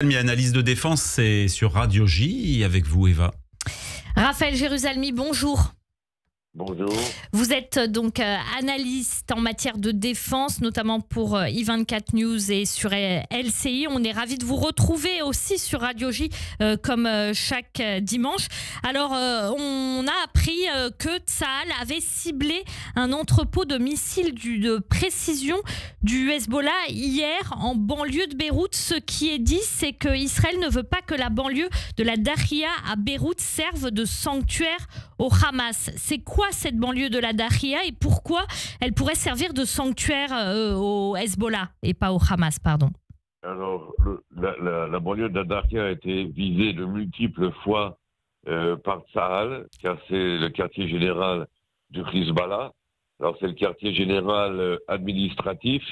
Analyse de défense, c'est sur Radio J, avec vous, Eva. Raphaël Jérusalemi, bonjour. Bonjour. Vous êtes donc analyste en matière de défense, notamment pour I24 News et sur LCI. On est ravis de vous retrouver aussi sur Radio J, comme chaque dimanche. Alors, on a appris que Tsahal avait ciblé un entrepôt de missiles de précision du Hezbollah hier en banlieue de Beyrouth. Ce qui est dit, c'est qu'Israël ne veut pas que la banlieue de la Dahiya à Beyrouth serve de sanctuaire au Hamas. C'est quoi cette banlieue de la Dahiya et pourquoi elle pourrait servir de sanctuaire au Hezbollah et pas au Hamas, pardon? Alors, la banlieue de la Dahiya a été visée de multiples fois par Tsahal, car c'est le quartier général du Hezbollah. Alors, c'est le quartier général administratif,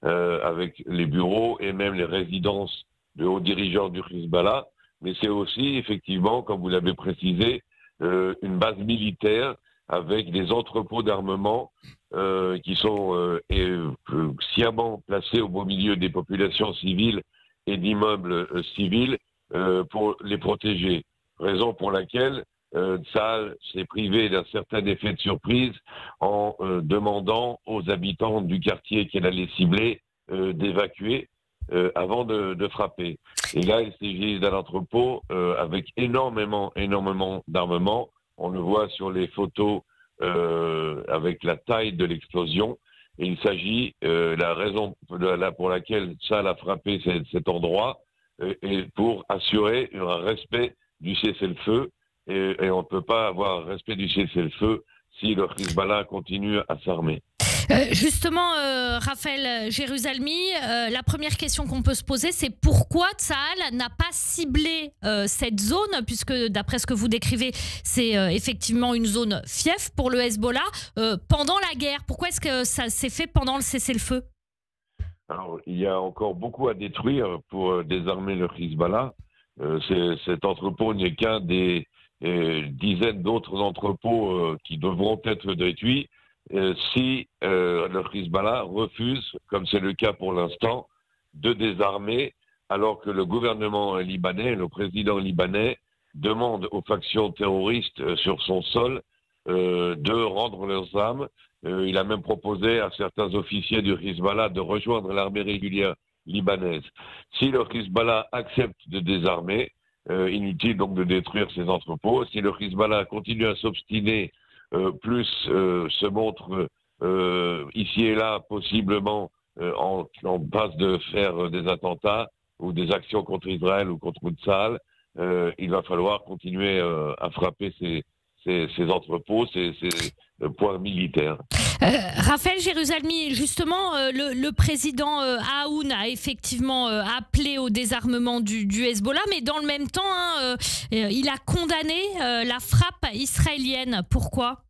avec les bureaux et même les résidences de hauts dirigeants du Hezbollah, mais c'est aussi, effectivement, comme vous l'avez précisé, une base militaire avec des entrepôts d'armement qui sont sciemment placés au beau milieu des populations civiles et d'immeubles civils pour les protéger. Raison pour laquelle Tsahal s'est privé d'un certain effet de surprise en demandant aux habitants du quartier qu'elle allait cibler d'évacuer avant de frapper. Et là, il s'agit d'un entrepôt avec énormément d'armement. On le voit sur les photos avec la taille de l'explosion. Et il s'agit, la raison pour laquelle Tsahal a frappé cet endroit, est pour assurer un respect du cessez-le-feu. Et on ne peut pas avoir un respect du cessez-le-feu si le Hezbollah continue à s'armer. Justement, Raphaël Jérusalemi, la première question qu'on peut se poser, c'est pourquoi Tsahal n'a pas ciblé cette zone, puisque d'après ce que vous décrivez, c'est effectivement une zone fief pour le Hezbollah, pendant la guerre. Pourquoi est-ce que ça s'est fait pendant le cessez-le-feu? Alors, il y a encore beaucoup à détruire pour désarmer le Hezbollah. Cet entrepôt n'est qu'un des dizaines d'autres entrepôts qui devront être détruits. Si le Hezbollah refuse, comme c'est le cas pour l'instant, de désarmer, alors que le gouvernement libanais, le président libanais, demande aux factions terroristes sur son sol de rendre leurs armes. Il a même proposé à certains officiers du Hezbollah de rejoindre l'armée régulière libanaise. Si le Hezbollah accepte de désarmer, inutile donc de détruire ces entrepôts. Si le Hezbollah continue à s'obstiner, plus se montre ici et là possiblement en passe de faire des attentats ou des actions contre Israël ou contre Tsahal, il va falloir continuer à frapper ces entrepôts, ces points militaires. Raphaël Jérusalemi, justement, le président Aoun a effectivement appelé au désarmement du Hezbollah, mais dans le même temps, il a condamné la frappe israélienne. Pourquoi?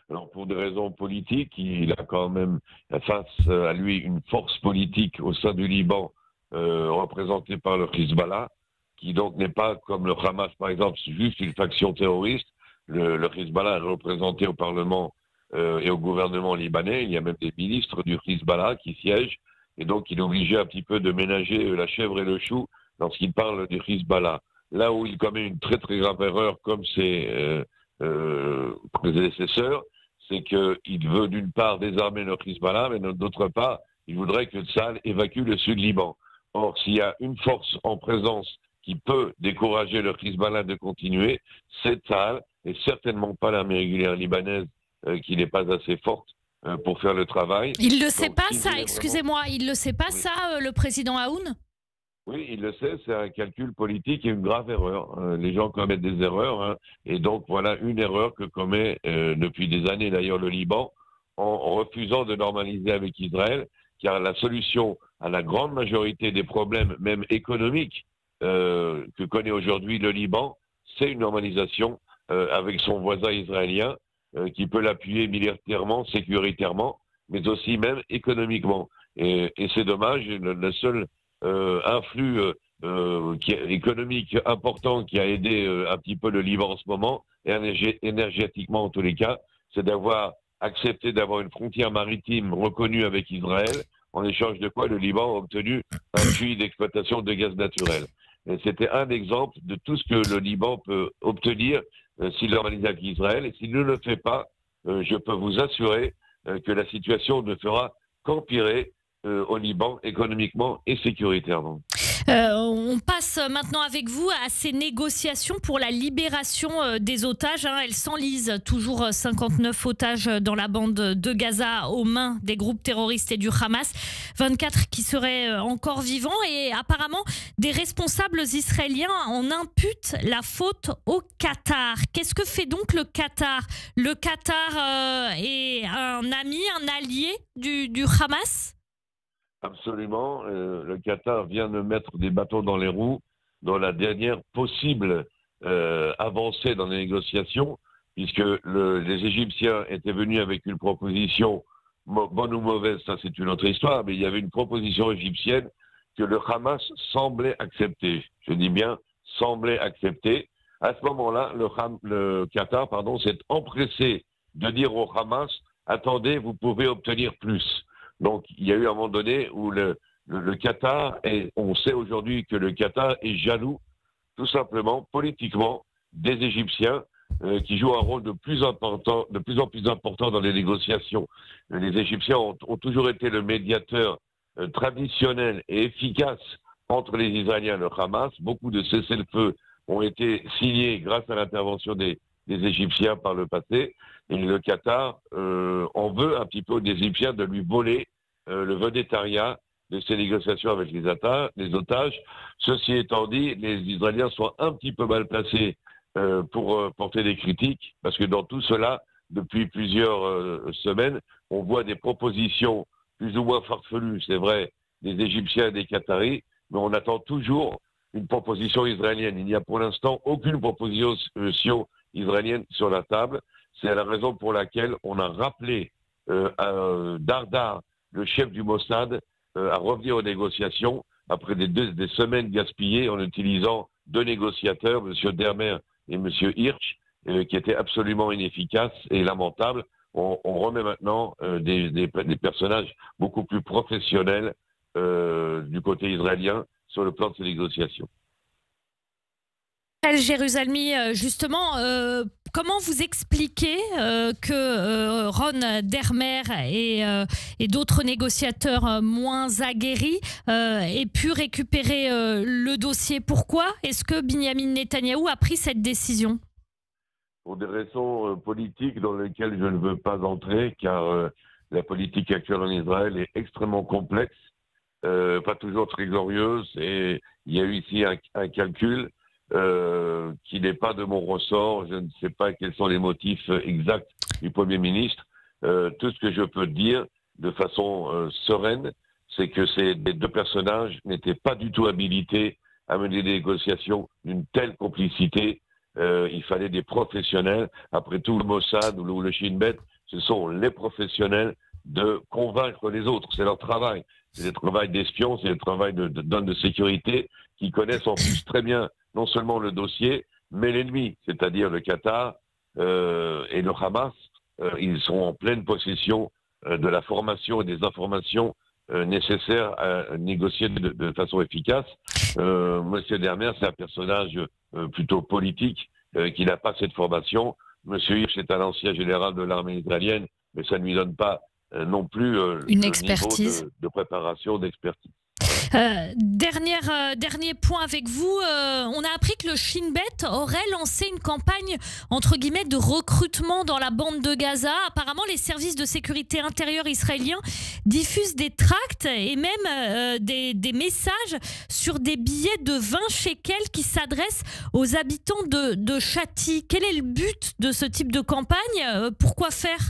Alors, pour des raisons politiques, il a quand même face à lui une force politique au sein du Liban représentée par le Hezbollah, qui donc n'est pas comme le Hamas, par exemple, juste une faction terroriste. Le Hezbollah est représenté au Parlement et au gouvernement libanais. Il y a même des ministres du Hezbollah qui siègent. Et donc, il est obligé un petit peu de ménager la chèvre et le chou lorsqu'il parle du Hezbollah. Là où il commet une très très grave erreur, comme ses prédécesseurs, c'est qu'il veut d'une part désarmer le Hezbollah, mais d'autre part, il voudrait que Tsahal évacue le sud Liban. Or, s'il y a une force en présence qui peut décourager le Hezbollah de continuer, c'est Tsahal, et certainement pas l'armée régulière libanaise qui n'est pas assez forte pour faire le travail. Il ne le sait pas ça, excusez-moi, il ne le sait pas ça, le président Aoun? Oui, il le sait, c'est un calcul politique et une grave erreur. Les gens commettent des erreurs, et donc voilà une erreur que commet depuis des années d'ailleurs le Liban en refusant de normaliser avec Israël, car la solution à la grande majorité des problèmes, même économiques, que connaît aujourd'hui le Liban, c'est une normalisation avec son voisin israélien qui peut l'appuyer militairement, sécuritairement, mais aussi même économiquement. Et c'est dommage, le seul influx économique important qui a aidé un petit peu le Liban en ce moment, et énergétiquement en tous les cas, c'est d'avoir accepté d'avoir une frontière maritime reconnue avec Israël en échange de quoi le Liban a obtenu un puits d'exploitation de gaz naturel. C'était un exemple de tout ce que le Liban peut obtenir s'il normalise avec Israël. Et s'il ne le fait pas, je peux vous assurer que la situation ne fera qu'empirer au Liban économiquement et sécuritairement. On passe maintenant avec vous à ces négociations pour la libération des otages. Elles s'enlisent, toujours 59 otages dans la bande de Gaza aux mains des groupes terroristes et du Hamas. 24 qui seraient encore vivants et apparemment des responsables israéliens en imputent la faute au Qatar. Qu'est-ce que fait donc le Qatar? Le Qatar est un ami, un allié du Hamas? Absolument. Le Qatar vient de mettre des bâtons dans les roues dans la dernière possible avancée dans les négociations, puisque les Égyptiens étaient venus avec une proposition, bonne ou mauvaise, ça c'est une autre histoire, mais il y avait une proposition égyptienne que le Hamas semblait accepter. Je dis bien semblait accepter. À ce moment-là, le Qatar s'est empressé de dire au Hamas, attendez, vous pouvez obtenir plus. Donc, il y a eu un moment donné où le Qatar, et on sait aujourd'hui que le Qatar est jaloux, tout simplement, politiquement, des Égyptiens qui jouent un rôle de plus en plus important dans les négociations. Les Égyptiens ont toujours été le médiateur traditionnel et efficace entre les Israéliens et le Hamas. Beaucoup de cessez-le-feu ont été signés grâce à l'intervention des Égyptiens par le passé. Et le Qatar en veut un petit peu des Égyptiens de lui voler le vedettariat de ces négociations avec les otages. Ceci étant dit, les Israéliens sont un petit peu mal placés pour porter des critiques, parce que dans tout cela, depuis plusieurs semaines, on voit des propositions plus ou moins farfelues, c'est vrai, des Égyptiens et des Qataris, mais on attend toujours une proposition israélienne. Il n'y a pour l'instant aucune proposition israélienne sur la table. C'est la raison pour laquelle on a rappelé Dardar, le chef du Mossad, à revenir aux négociations après des semaines gaspillées en utilisant deux négociateurs, M. Dermer et M. Hirsch, qui étaient absolument inefficaces et lamentables. On remet maintenant des personnages beaucoup plus professionnels du côté israélien sur le plan de ces négociations. Jérusalemi, justement, comment vous expliquez que Ron Dermer et d'autres négociateurs moins aguerris aient pu récupérer le dossier? Pourquoi est-ce que Binyamin Netanyahou a pris cette décision? Pour des raisons politiques dans lesquelles je ne veux pas entrer, car la politique actuelle en Israël est extrêmement complexe, pas toujours très glorieuse, et il y a eu ici un calcul qui n'est pas de mon ressort. Je ne sais pas quels sont les motifs exacts du Premier ministre. Tout ce que je peux dire de façon sereine, c'est que ces deux personnages n'étaient pas du tout habilités à mener des négociations d'une telle complicité. Il fallait des professionnels. Après tout, le Mossad ou le Shin Bet, ce sont les professionnels de convaincre les autres. C'est leur travail. C'est le travail d'espions, c'est le travail d'hommes de sécurité qui connaissent en plus très bien non seulement le dossier, mais l'ennemi, c'est-à-dire le Qatar et le Hamas. Ils sont en pleine possession de la formation et des informations nécessaires à négocier de façon efficace. Monsieur Dermer, c'est un personnage plutôt politique qui n'a pas cette formation. Monsieur Hirsch est un ancien général de l'armée israélienne, mais ça ne lui donne pas non plus une expertise de préparation, d'expertise. Dernier point avec vous, on a appris que le Shin Bet aurait lancé une campagne entre guillemets de recrutement dans la bande de Gaza. Apparemment, les services de sécurité intérieure israéliens diffusent des tracts et même des messages sur des billets de 20 shekels qui s'adressent aux habitants de Chati. Quel est le but de ce type de campagne? Pourquoi faire?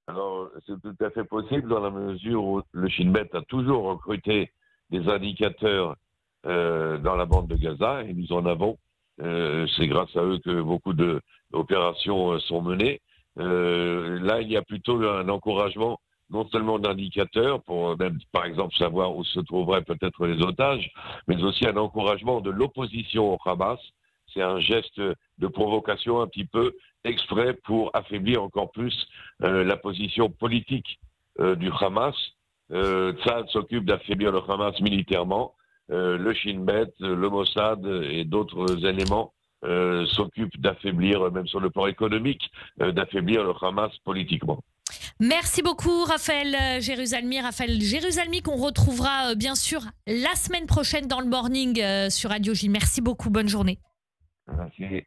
Alors, c'est tout à fait possible dans la mesure où le Shin Bet a toujours recruté des indicateurs dans la bande de Gaza, et nous en avons. C'est grâce à eux que beaucoup d'opérations sont menées. Là, il y a plutôt un encouragement, non seulement d'indicateurs, pour même, par exemple, savoir où se trouveraient peut-être les otages, mais aussi un encouragement de l'opposition au Hamas. C'est un geste de provocation un petit peu exprès pour affaiblir encore plus la position politique du Hamas. Tsahal s'occupe d'affaiblir le Hamas militairement. Le Shin Bet, le Mossad et d'autres éléments s'occupent d'affaiblir, même sur le plan économique, d'affaiblir le Hamas politiquement. Merci beaucoup Raphaël Jérusalemi qu'on retrouvera bien sûr la semaine prochaine dans le morning sur Radio J. Merci beaucoup, bonne journée. Merci.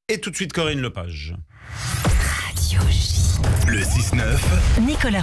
Et tout de suite Corinne Lepage. Radio J. Le 6-9. Nicolas